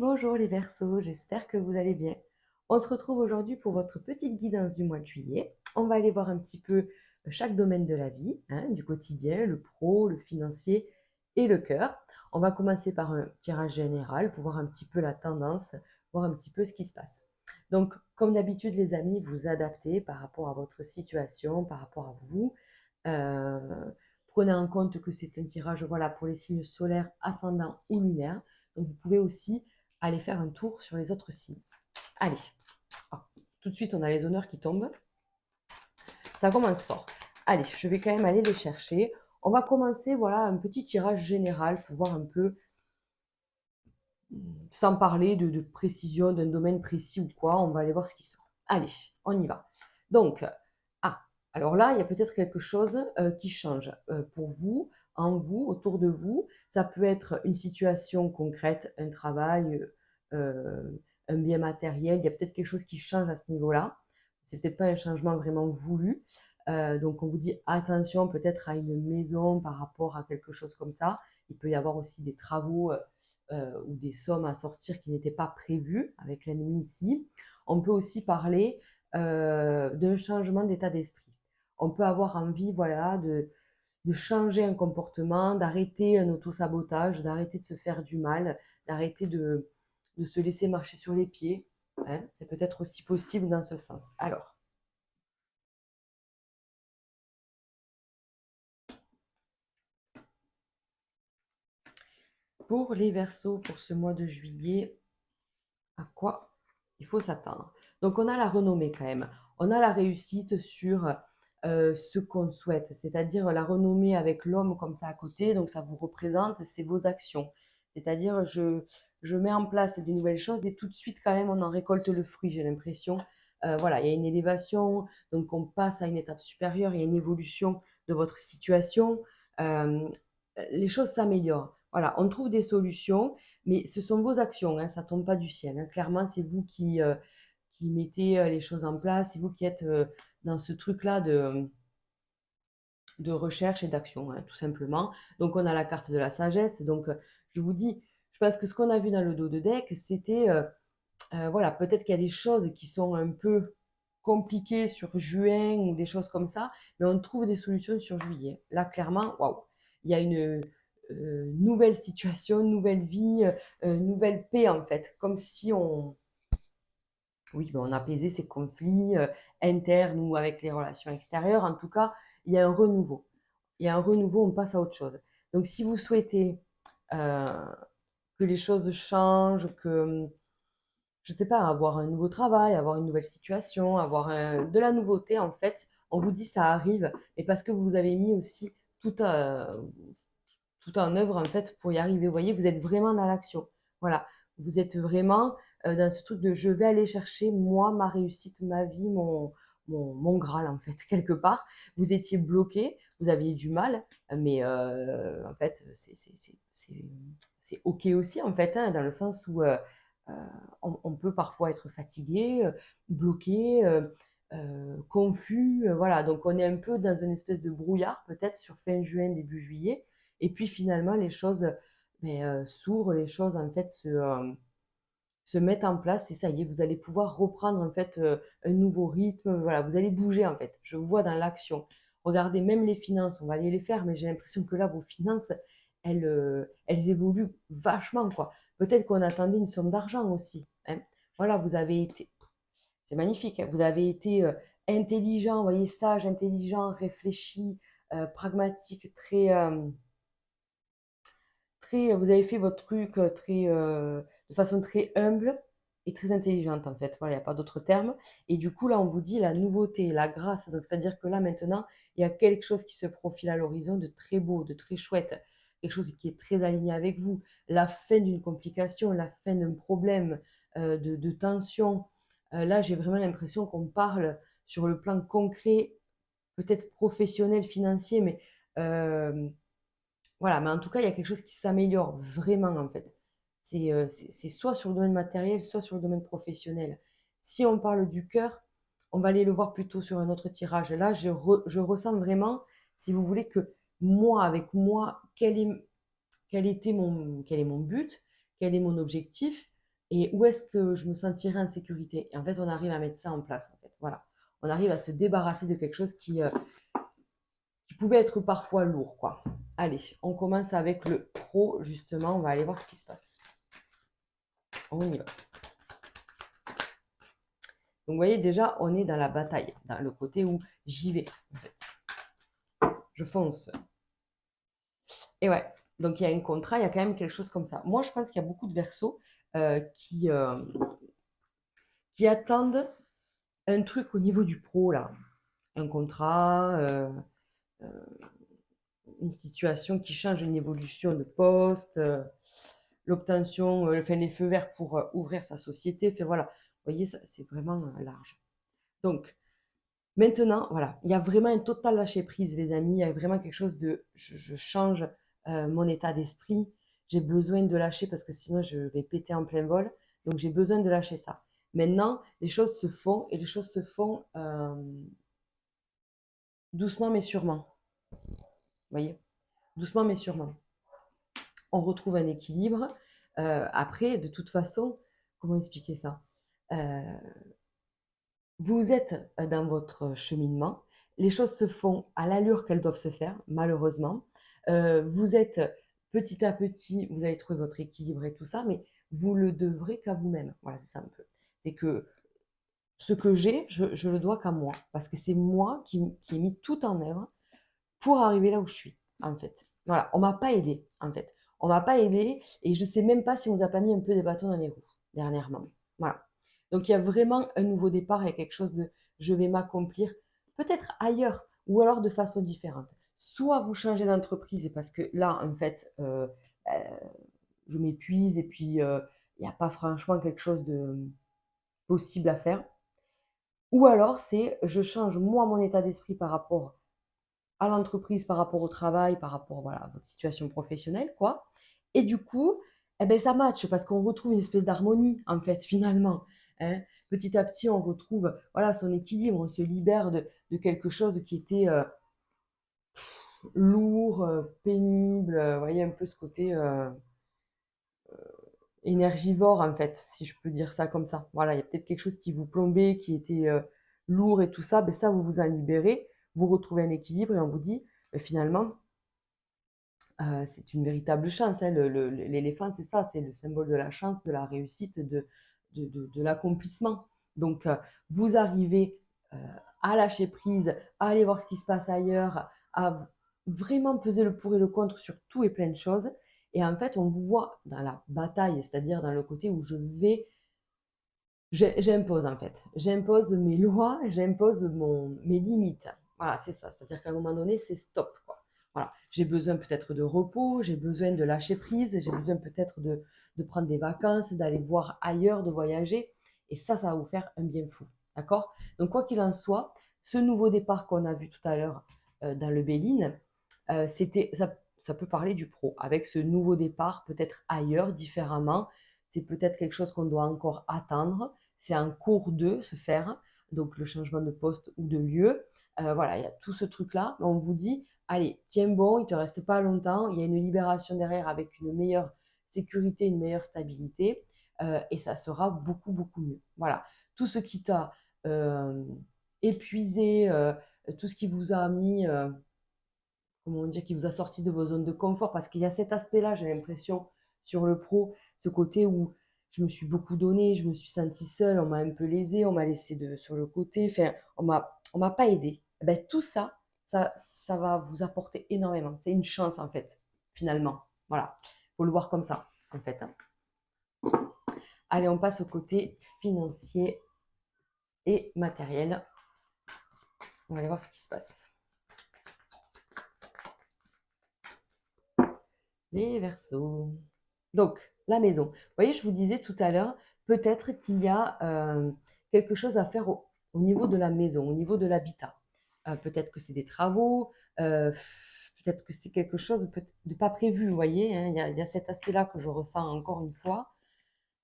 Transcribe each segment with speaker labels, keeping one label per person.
Speaker 1: Bonjour les Verseaux, j'espère que vous allez bien. On se retrouve aujourd'hui pour votre petite guidance du mois de juillet. On va aller voir un petit peu chaque domaine de la vie, hein, du quotidien, le pro, le financier et le cœur. On va commencer par un tirage général pour voir un petit peu la tendance, voir un petit peu ce qui se passe. Donc, comme d'habitude, les amis, vous adaptez par rapport à votre situation, par rapport à vous. Euh, Prenez en compte que c'est un tirage, voilà, pour les signes solaires, ascendants ou lunaires. Donc, vous pouvez aussi aller faire un tour sur les autres signes. Allez, ah, tout de suite, on a les honneurs qui tombent. Ça commence fort. Allez, je vais quand même aller les chercher. On va commencer, voilà, un petit tirage général pour voir un peu, sans parler de précision d'un domaine précis ou quoi. On va aller voir ce qui sort. Allez, on y va. Donc, alors là, il y a peut-être quelque chose qui change pour vous, en vous, autour de vous. Ça peut être une situation concrète, un travail, un bien matériel. Il y a peut-être quelque chose qui change à ce niveau-là. C'est peut-être pas un changement vraiment voulu. Donc on vous dit attention peut-être à une maison par rapport à quelque chose comme ça. Il peut y avoir aussi des travaux ou des sommes à sortir qui n'étaient pas prévues avec l'ennemi ici. On peut aussi parler d'un changement d'état d'esprit. On peut avoir envie, voilà, de changer un comportement, d'arrêter un autosabotage, d'arrêter de se faire du mal, d'arrêter de se laisser marcher sur les pieds. Hein. C'est peut-être aussi possible dans ce sens. Alors, pour les Verseaux, pour ce mois de juillet, à quoi il faut s'attendre? Donc, on a la renommée quand même. On a la réussite sur ce qu'on souhaite, c'est-à-dire la renommée avec l'homme comme ça à côté. Donc, ça vous représente, c'est vos actions. C'est-à-dire, je mets en place des nouvelles choses et tout de suite, quand même, on en récolte le fruit, j'ai l'impression. Voilà, il y a une élévation, donc on passe à une étape supérieure, il y a une évolution de votre situation. Euh, les choses s'améliorent. Voilà, on trouve des solutions, mais ce sont vos actions, hein, ça ne tombe pas du ciel. Hein. Clairement, c'est vous qui mettez les choses en place, c'est vous qui êtes dans ce truc-là de recherche et d'action, hein, tout simplement. Donc, on a la carte de la sagesse. Donc, je vous dis, je pense que ce qu'on a vu dans le dos de deck, c'était, voilà, peut-être qu'il y a des choses qui sont un peu compliquées sur juin ou des choses comme ça, mais on trouve des solutions sur juillet. Là, clairement, waouh, il y a une nouvelle situation, nouvelle vie, nouvelle paix en fait, comme si on, oui, ben, on apaisait ces conflits internes ou avec les relations extérieures. En tout cas, il y a un renouveau. Il y a un renouveau, on passe à autre chose. Donc, si vous souhaitez euh, que les choses changent, que, je ne sais pas, avoir un nouveau travail, avoir une nouvelle situation, avoir de la nouveauté, en fait, on vous dit ça arrive, mais parce que vous avez mis aussi tout, tout en œuvre, en fait, pour y arriver. Vous voyez, vous êtes vraiment dans l'action. Voilà, vous êtes vraiment dans ce truc de je vais aller chercher, moi, ma réussite, ma vie, mon Graal, en fait, quelque part. Vous étiez bloqué, vous aviez du mal, mais en fait, c'est OK aussi, en fait, hein, dans le sens où euh, on peut parfois être fatigué, bloqué, confus, voilà. Donc on est un peu dans une espèce de brouillard peut-être sur fin juin, début juillet, et puis finalement les choses s'ouvrent, les choses en fait se mettent en place, et ça y est, vous allez pouvoir reprendre en fait un nouveau rythme, voilà, vous allez bouger en fait. Je vois dans l'action. Regardez, même les finances, on va aller les faire, mais j'ai l'impression que là, vos finances, elles évoluent vachement, quoi. Peut-être qu'on attendait une somme d'argent aussi. Hein. Voilà, vous avez été, c'est magnifique, hein, vous avez été intelligent, vous voyez, sage, intelligent, réfléchi, pragmatique, vous avez fait votre truc de façon très humble et très intelligente en fait. Voilà, il n'y a pas d'autre terme. Et du coup, là, on vous dit la nouveauté, la grâce. Donc, c'est-à-dire que là, maintenant, il y a quelque chose qui se profile à l'horizon de très beau, de très chouette, quelque chose qui est très aligné avec vous. La fin d'une complication, la fin d'un problème, de tension. Là, j'ai vraiment l'impression qu'on parle sur le plan concret, peut-être professionnel, financier, mais euh, voilà, mais en tout cas, il y a quelque chose qui s'améliore vraiment, en fait. C'est soit sur le domaine matériel, soit sur le domaine professionnel. Si on parle du cœur, on va aller le voir plutôt sur un autre tirage. Là, je ressens vraiment, si vous voulez, que moi, avec moi, quel est mon but, quel est mon objectif, et où est-ce que je me sentirais en sécurité. Et en fait, on arrive à mettre ça en place. En fait. Voilà. On arrive à se débarrasser de quelque chose qui pouvait être parfois lourd, quoi. Allez, on commence avec le pro, justement. On va aller voir ce qui se passe. On y va. Donc, vous voyez, déjà, on est dans la bataille, dans le côté où j'y vais, en fait. Je fonce. Et ouais, donc il y a un contrat, il y a quand même quelque chose comme ça. Moi, je pense qu'il y a beaucoup de Verseaux qui attendent un truc au niveau du pro, là. Un contrat, une situation qui change, une évolution de poste, l'obtention, enfin, les feux verts pour ouvrir sa société. Enfin, voilà, vous voyez, c'est vraiment large. Donc, maintenant, voilà, il y a vraiment un total lâcher-prise, les amis. Il y a vraiment quelque chose de... Je change mon état d'esprit. J'ai besoin de lâcher parce que sinon, je vais péter en plein vol. Donc, j'ai besoin de lâcher ça. Maintenant, les choses se font et les choses se font doucement mais sûrement. Vous voyez? Doucement mais sûrement. On retrouve un équilibre. Après, de toute façon, comment expliquer ça? Vous êtes dans votre cheminement. Les choses se font à l'allure qu'elles doivent se faire, malheureusement. Vous êtes petit à petit, vous allez trouver votre équilibre et tout ça, mais vous le devrez qu'à vous-même. Voilà, c'est ça un peu. C'est que ce que j'ai, je le dois qu'à moi, parce que c'est moi qui ai mis tout en œuvre pour arriver là où je suis, en fait. Voilà, on m'a pas aidé, en fait. On m'a pas aidé et je sais même pas si on vous a pas mis un peu des bâtons dans les roues dernièrement. Voilà. Donc il y a vraiment un nouveau départ, il y a quelque chose de je vais m'accomplir peut-être ailleurs ou alors de façon différente. Soit vous changez d'entreprise parce que là, en fait, euh, je m'épuise et puis il n'y a pas franchement quelque chose de possible à faire. Ou alors c'est je change moi mon état d'esprit par rapport à l'entreprise, par rapport au travail, par rapport voilà, à votre situation professionnelle, quoi. Et du coup, eh ben, ça match parce qu'on retrouve une espèce d'harmonie, en fait, finalement. Hein. Petit à petit, on retrouve voilà, son équilibre, on se libère de quelque chose qui était lourd, pénible. Vous voyez un peu ce côté énergivore, en fait, si je peux dire ça comme ça. Voilà, il y a peut-être quelque chose qui vous plombait, qui était lourd et tout ça. Ben, ça, vous vous en libérez, vous retrouvez un équilibre et on vous dit, ben, finalement, c'est une véritable chance. Hein. L'éléphant, c'est ça, c'est le symbole de la chance, de la réussite, de l'accomplissement. Donc, vous arrivez euh, à lâcher prise, à aller voir ce qui se passe ailleurs, à vraiment peser le pour et le contre sur tout et plein de choses. Et en fait, on vous voit dans la bataille, c'est-à-dire dans le côté où j'impose en fait. J'impose mes lois, j'impose mes limites. Voilà, c'est ça. C'est-à-dire qu'à un moment donné, c'est stop, quoi. Voilà. J'ai besoin peut-être de repos, j'ai besoin de lâcher prise, j'ai besoin peut-être de prendre des vacances, d'aller voir ailleurs, de voyager. Et ça va vous faire un bien fou. D'accord? Donc, quoi qu'il en soit, ce nouveau départ qu'on a vu tout à l'heure dans le Béline, ça peut parler du pro. Avec ce nouveau départ, peut-être ailleurs, différemment, c'est peut-être quelque chose qu'on doit encore attendre. C'est en cours de se faire, donc le changement de poste ou de lieu. Voilà, il y a tout ce truc-là. On vous dit, allez, tiens bon, il ne te reste pas longtemps, il y a une libération derrière avec une meilleure sécurité, une meilleure stabilité, et ça sera beaucoup, beaucoup mieux. Voilà, tout ce qui t'a euh, épuisé, tout ce qui vous a mis, comment dire, qui vous a sorti de vos zones de confort, parce qu'il y a cet aspect-là, j'ai l'impression, sur le pro, ce côté où je me suis beaucoup donné, je me suis sentie seule, on m'a un peu lésée, on m'a laissé sur le côté, enfin, on m'a pas aidé. Eh ben, tout ça, ça va vous apporter énormément. C'est une chance, en fait, finalement. Voilà, faut le voir comme ça, en fait. Hein. Allez, on passe au côté financier et matériel. On va aller voir ce qui se passe. Les Verseaux. Donc, la maison. Vous voyez, je vous disais tout à l'heure, peut-être qu'il y a quelque chose à faire au niveau de la maison, au niveau de l'habitat. Peut-être que c'est des travaux, peut-être que c'est quelque chose de pas prévu, vous voyez. Hein, il y a cet aspect-là que je ressens encore une fois.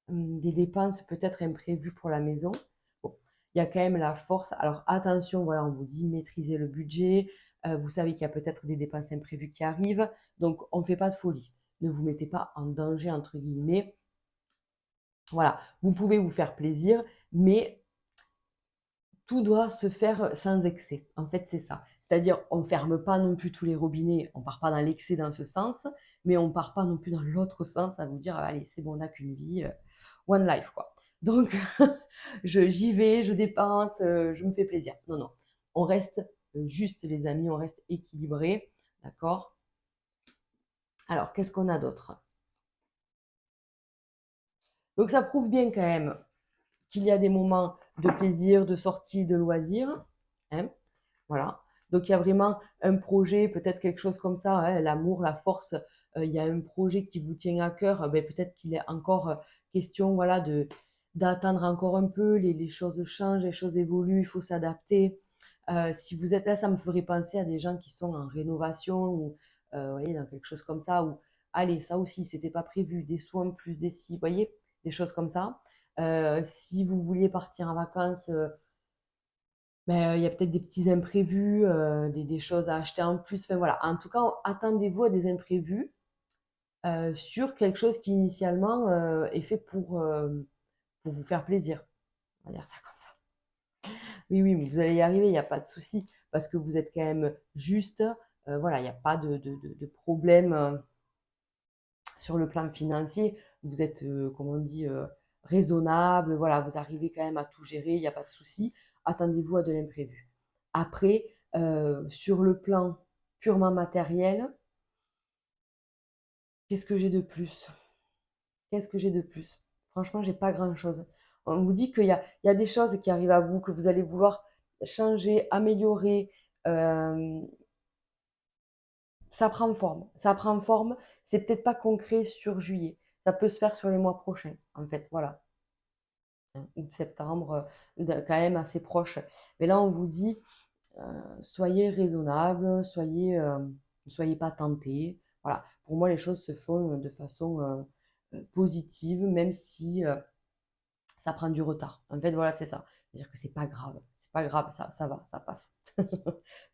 Speaker 1: Des dépenses peut-être imprévues pour la maison. Bon, il y a quand même la force. Alors attention, voilà, on vous dit maîtriser le budget. Vous savez qu'il y a peut-être des dépenses imprévues qui arrivent. Donc, on ne fait pas de folie. Ne vous mettez pas en danger, entre guillemets. Voilà, vous pouvez vous faire plaisir, mais tout doit se faire sans excès. En fait, c'est ça. C'est-à-dire, on ne ferme pas non plus tous les robinets, on ne part pas dans l'excès dans ce sens, mais on ne part pas non plus dans l'autre sens à vous dire, allez, c'est bon, on n'a qu'une vie, one life, quoi. Donc, j'y vais, je dépense, je me fais plaisir. Non, non, on reste juste, les amis, on reste équilibré, d'accord? Alors, qu'est-ce qu'on a d'autre? Donc, ça prouve bien quand même qu'il y a des moments de plaisir, de sortie, de loisirs, hein, voilà. Donc il y a vraiment un projet, peut-être quelque chose comme ça, hein, l'amour, la force, il y a un projet qui vous tient à cœur, ben, peut-être qu'il est encore question voilà, d'attendre encore un peu, les choses changent, les choses évoluent, il faut s'adapter. Si vous êtes là, ça me ferait penser à des gens qui sont en rénovation ou vous voyez, dans quelque chose comme ça, ou allez, ça aussi, c'était pas prévu, des soins plus des si, vous voyez, des choses comme ça. Si vous vouliez partir en vacances, ben, il y a peut-être des petits imprévus, des choses à acheter en plus. Enfin voilà, en tout cas, attendez-vous à des imprévus sur quelque chose qui initialement est fait pour vous faire plaisir. On va dire ça comme ça. Oui, oui, mais vous allez y arriver, il n'y a pas de souci, parce que vous êtes quand même juste. Voilà, il n'y a pas de problème sur le plan financier. Vous êtes, comme on dit, raisonnable. Voilà, vous arrivez quand même à tout gérer, il n'y a pas de souci. Attendez-vous à de l'imprévu. Après, sur le plan purement matériel, qu'est-ce que j'ai de plus? Qu'est-ce que j'ai de plus? Franchement, j'ai pas grand-chose. On vous dit qu'il y a des choses qui arrivent à vous, que vous allez vouloir changer, améliorer. euh, Ça prend forme. Ça prend forme. C'est peut-être pas concret sur juillet. Ça peut se faire sur les mois prochains, en fait. Voilà. Août, septembre, quand même assez proche. Mais là, on vous dit, soyez raisonnable, soyez pas tentés. Voilà. Pour moi, les choses se font de façon positive, même si ça prend du retard. En fait, voilà, c'est ça. C'est-à-dire que c'est pas grave. C'est pas grave, ça va, ça passe.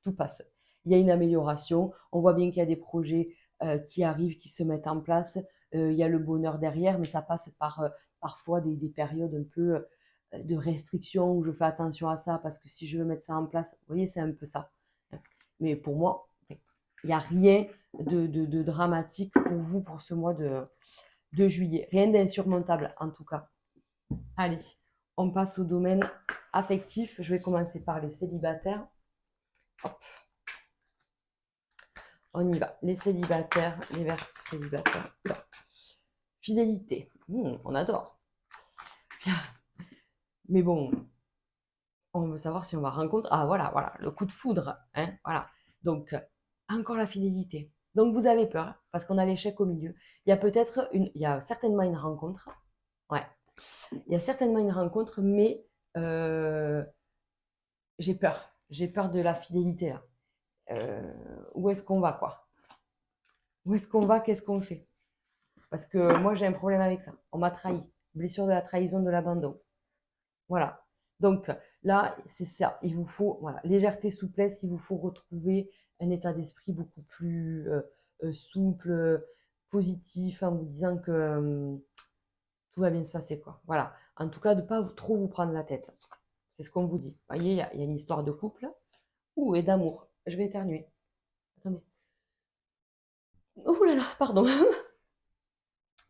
Speaker 1: Tout passe. Il y a une amélioration. On voit bien qu'il y a des projets qui arrivent, qui se mettent en place. Il y a le bonheur derrière, mais ça passe par parfois des périodes un peu de restriction où je fais attention à ça parce que si je veux mettre ça en place, vous voyez, c'est un peu ça. Mais pour moi, il n'y a rien de dramatique pour vous pour ce mois de juillet. Rien d'insurmontable en tout cas. Allez, on passe au domaine affectif. Je vais commencer par les célibataires. Hop, on y va. Les célibataires, les vers célibataires. Oula. Fidélité. On adore. Mais bon, on veut savoir si on va rencontrer. Ah voilà, voilà, le coup de foudre. Hein, voilà. Donc, encore la fidélité. Donc vous avez peur parce qu'on a l'échec au milieu. Il y a certainement une rencontre. Ouais, il y a certainement une rencontre, mais euh, j'ai peur. J'ai peur de la fidélité là. Où est-ce qu'on va quoi? Où est-ce qu'on va? Qu'est-ce qu'on fait? Parce que moi j'ai un problème avec ça. On m'a trahi. Blessure de la trahison, de l'abandon. Voilà. Donc là, c'est ça. Il vous faut voilà, légèreté, souplesse. Il vous faut retrouver un état d'esprit beaucoup plus souple, positif, en vous disant que tout va bien se passer, quoi. Voilà. En tout cas, de ne pas trop vous prendre la tête. C'est ce qu'on vous dit. Vous voyez, il y a une histoire de couple et d'amour. Je vais éternuer. Attendez. Ouh là là, pardon.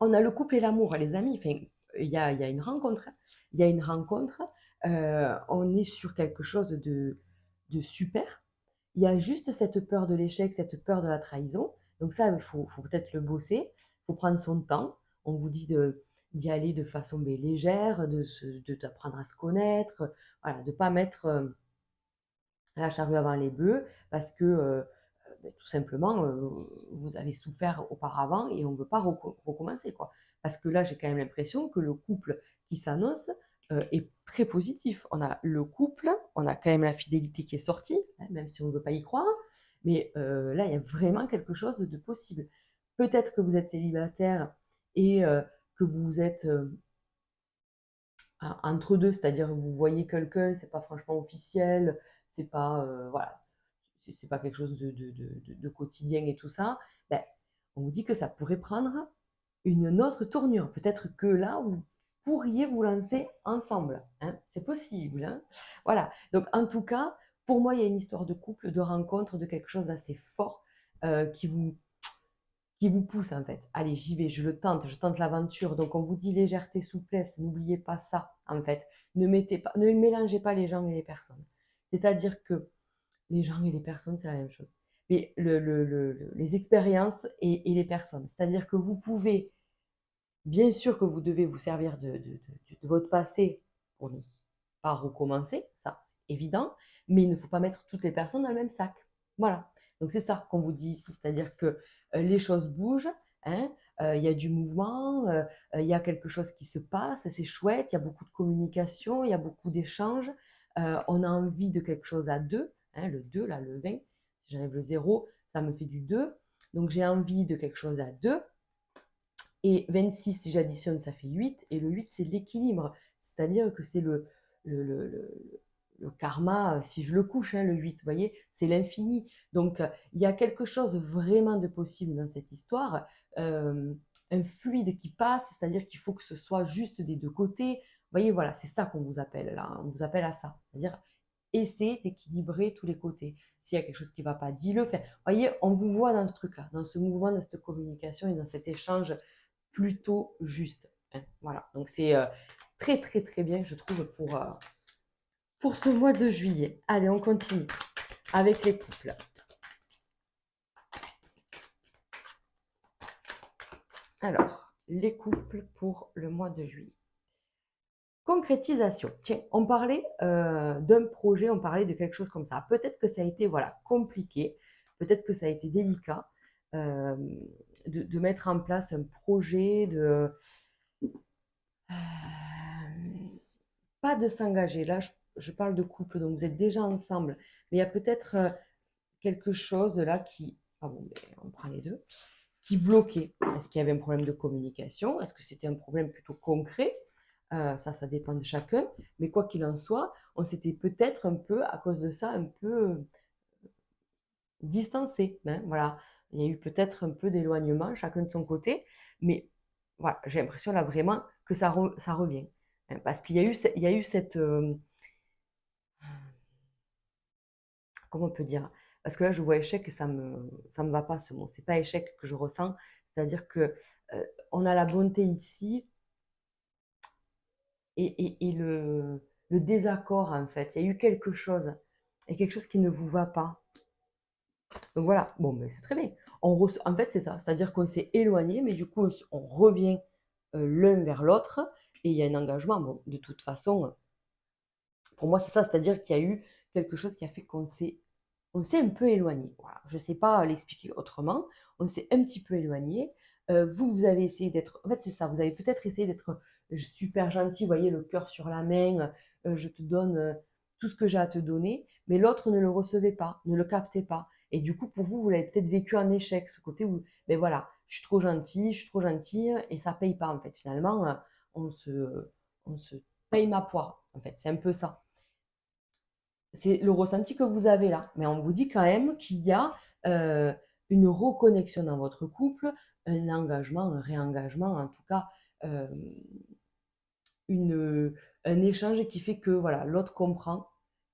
Speaker 1: On a le couple et l'amour, les amis. Enfin, il y a une rencontre. Il y a une rencontre. On est sur quelque chose de super. Il y a juste cette peur de l'échec, cette peur de la trahison. Donc ça, il faut peut-être le bosser. Il faut prendre son temps. On vous dit d'y aller de façon légère, d'apprendre à se connaître, voilà, de ne pas mettre la charrue avant les bœufs, parce que tout simplement, vous avez souffert auparavant et on ne veut pas recommencer, quoi. Parce que là, j'ai quand même l'impression que le couple qui s'annonce est très positif. On a le couple, on a quand même la fidélité qui est sortie, hein, même si on ne veut pas y croire, mais là, il y a vraiment quelque chose de possible. Peut-être que vous êtes célibataire et que vous êtes entre deux, c'est-à-dire vous voyez quelqu'un, c'est pas franchement officiel, c'est pas voilà, c'est pas quelque chose de quotidien et tout ça, ben, on vous dit que ça pourrait prendre une autre tournure. Peut-être que là, vous pourriez vous lancer ensemble, hein. C'est possible, hein. Voilà. Donc, en tout cas, pour moi, il y a une histoire de couple, de rencontre, de quelque chose d'assez fort qui vous pousse en fait. Allez, j'y vais, je tente l'aventure. Donc on vous dit légèreté, souplesse, n'oubliez pas ça en fait. Ne mélangez pas les gens et les personnes. C'est-à-dire que les gens et les personnes, c'est la même chose. Mais les expériences et les personnes. C'est-à-dire que vous pouvez, bien sûr que vous devez vous servir de votre passé pour ne pas recommencer, ça c'est évident, mais il ne faut pas mettre toutes les personnes dans le même sac. Voilà. Donc c'est ça qu'on vous dit ici, c'est-à-dire que les choses bougent, hein, il y a du mouvement, il y a quelque chose qui se passe, c'est chouette, il y a beaucoup de communication, il y a beaucoup d'échanges, on a envie de quelque chose à deux, hein, le 2, là, le 20, si j'enlève le 0, ça me fait du 2, donc j'ai envie de quelque chose à deux, et 26, si j'additionne, ça fait 8. Et le 8, c'est l'équilibre. C'est-à-dire que c'est le, le, le- le karma, si je le couche, hein, le 8, vous voyez, c'est l'infini. Donc, il y a quelque chose vraiment de possible dans cette histoire. euh, un fluide qui passe, c'est-à-dire qu'il faut que ce soit juste des deux côtés. Vous voyez, voilà, c'est ça qu'on vous appelle là. On vous appelle à ça. C'est-à-dire essayer d'équilibrer tous les côtés. S'il y a quelque chose qui ne va pas, dis-le. Vous voyez, on vous voit dans ce truc-là, dans ce mouvement, dans cette communication et dans cet échange plutôt juste, hein. Voilà, donc c'est très très très bien, je trouve, pour ce mois de juillet. Allez, on continue avec les couples. Alors, les couples pour le mois de juillet. Concrétisation. Tiens, on parlait d'un projet, on parlait de quelque chose comme ça. Peut-être que ça a été voilà, compliqué, peut-être que ça a été délicat euh, de mettre en place un projet, pas de s'engager. Là, je parle de couple, donc vous êtes déjà ensemble, mais il y a peut-être quelque chose là qui, ah bon, on prend les deux, qui bloquait. Est-ce qu'il y avait un problème de communication? Est-ce que c'était un problème plutôt concret? Ça dépend de chacun. Mais quoi qu'il en soit, on s'était peut-être un peu, à cause de ça, un peu distancé, hein, voilà. Il y a eu peut-être un peu d'éloignement, chacun de son côté, mais voilà, j'ai l'impression là vraiment que ça revient, hein, parce qu'il y a eu, il y a eu cette, comment on peut dire? Parce que là, je vois échec et ça me va pas ce mot. C'est pas échec que je ressens, c'est-à-dire que on a la bonté ici et le désaccord en fait. Il y a eu quelque chose et quelque chose qui ne vous va pas. Donc voilà, bon, mais c'est très bien. En fait, c'est ça, c'est-à-dire qu'on s'est éloigné, mais du coup, on revient l'un vers l'autre et il y a un engagement. Bon, de toute façon, pour moi, c'est ça, c'est-à-dire qu'il y a eu quelque chose qui a fait on s'est un peu éloigné. Voilà. Je ne sais pas l'expliquer autrement. On s'est un petit peu éloigné. Vous avez essayé d'être. En fait, c'est ça. Vous avez peut-être essayé d'être super gentil. Vous voyez, le cœur sur la main. Je te donne tout ce que j'ai à te donner. Mais l'autre ne le recevait pas, ne le captait pas. Et du coup, pour vous, vous l'avez peut-être vécu en échec. Ce côté où, ben voilà, je suis trop gentil, je suis trop gentille. Et ça ne paye pas, en fait. Finalement, on se paye ma poire. En fait, c'est un peu ça. C'est le ressenti que vous avez là. Mais on vous dit quand même qu'il y a euh, une reconnexion dans votre couple, un engagement, un réengagement, en tout cas euh, une, un échange qui fait que voilà, l'autre comprend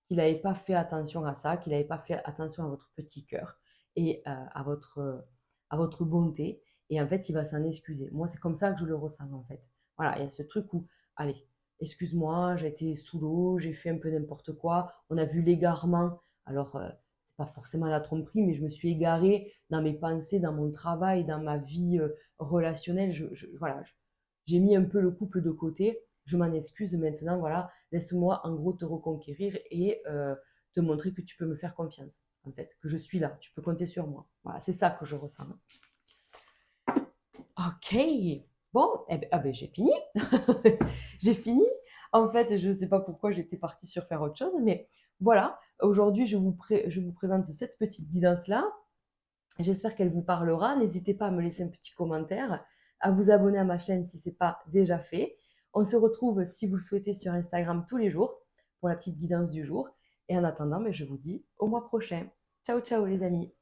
Speaker 1: qu'il n'avait pas fait attention à ça, qu'il n'avait pas fait attention à votre petit cœur et à votre bonté. Et en fait, il va s'en excuser. Moi, c'est comme ça que je le ressens en fait. Voilà, il y a ce truc où, allez, excuse-moi, j'ai été sous l'eau, j'ai fait un peu n'importe quoi. On a vu l'égarement. Alors, c'est pas forcément la tromperie, mais je me suis égarée dans mes pensées, dans mon travail, dans ma vie relationnelle. Voilà, j'ai mis un peu le couple de côté. Je m'en excuse maintenant. Voilà, laisse-moi en gros te reconquérir et te montrer que tu peux me faire confiance. En fait, que je suis là. Tu peux compter sur moi. Voilà, c'est ça que je ressens. Ok. Bon, eh ben, ah ben, j'ai fini. J'ai fini. En fait, je ne sais pas pourquoi j'étais partie sur faire autre chose, mais voilà. Aujourd'hui, je vous présente cette petite guidance-là. J'espère qu'elle vous parlera. N'hésitez pas à me laisser un petit commentaire, à vous abonner à ma chaîne si ce n'est pas déjà fait. On se retrouve, si vous le souhaitez, sur Instagram tous les jours pour la petite guidance du jour. Et en attendant, mais je vous dis au mois prochain. Ciao, ciao les amis.